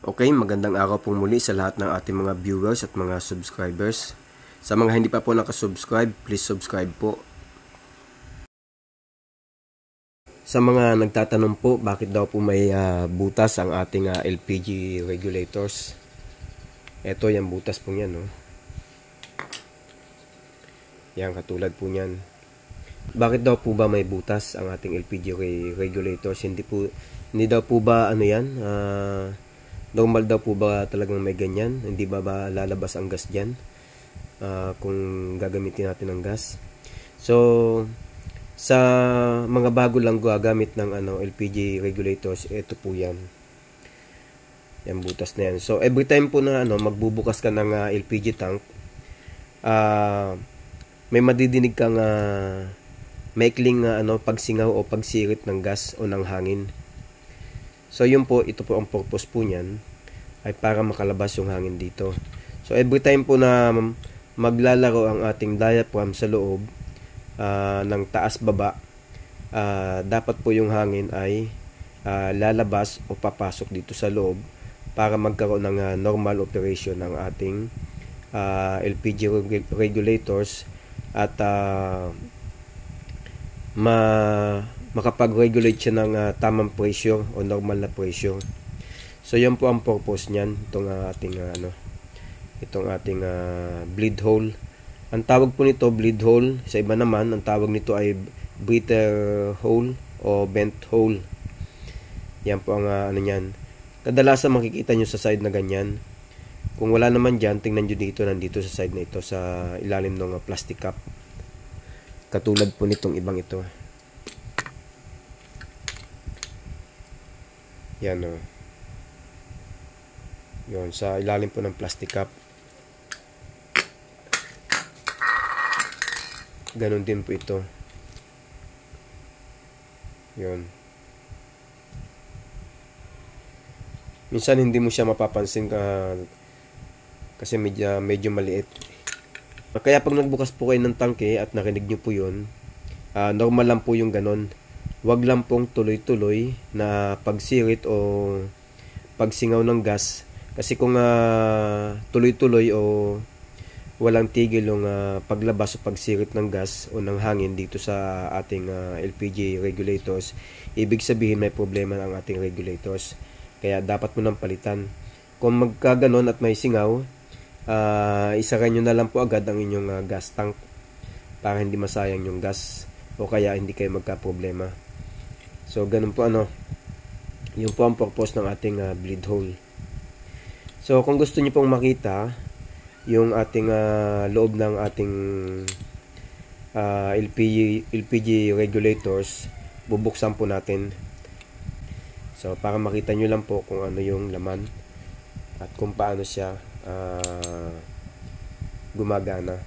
Okay, magandang araw po muli sa lahat ng ating mga viewers at mga subscribers. Sa mga hindi pa po nakasubscribe, please subscribe po. Sa mga nagtatanong po, bakit daw po may butas ang ating LPG regulators? Ito, yung butas po yan, no? Yan, katulad po yan. Bakit daw po ba may butas ang ating LPG regulators? Hindi daw po ba ano yan? Normal daw po ba talagang may ganyan? Hindi ba lalabas ang gas dyan? Kung gagamitin natin ang gas. So, sa mga bago lang gagamit ng LPG regulators, ito po yan. Yan, butas na yan. So, every time po na magbubukas ka ng LPG tank, may madidinig kang maikling pagsingaw o pagsirit ng gas o ng hangin. So yun po, ito po ang purpose po niyan, ay para makalabas yung hangin dito. So every time po na maglalaro ang ating diaphragm sa loob ng taas baba, dapat po yung hangin ay lalabas o papasok dito sa loob para magkaroon ng normal operation ng ating LPG regulators at makapag-regulate siya ng tamang pressure o normal na pressure. So yan po ang purpose niyan, itong ating bleed hole. Ang tawag po nito bleed hole, sa iba naman ang tawag nito ay breather hole o vent hole. Yan po ang niyan. Kadalasan makikita nyo sa side na ganyan. Kung wala naman dyan, tingnan nyo dito, nandito sa side na ito, sa ilalim ng plastic cup. Katulad po nitong ibang ito. Yan o. Yun, sa ilalim po ng plastic cup. Ganon din po ito. Yun. Minsan hindi mo siya mapapansin kasi medyo maliit. Kaya pag nagbukas po kayo ng tangke at narinig nyo po yun, normal lang po yung ganon. Wag lang pong tuloy-tuloy na pagsirit o pagsingaw ng gas. Kasi kung tuloy-tuloy o walang tigil yung paglabas o pagsirit ng gas o ng hangin dito sa ating LPG regulators, ibig sabihin may problema ang ating regulators. Kaya dapat mo nang palitan. Kung magkaganon at may singaw, isara nyo na lang po agad ang inyong gas tank para hindi masayang yung gas o kaya hindi kayo magka-problema. So, ganun po yun po ang purpose ng ating bleed hole. So, kung gusto niyo pong makita yung ating loob ng ating LPG regulators, bubuksan po natin. So, para makita nyo lang po kung ano yung laman at kung paano siya gumagana.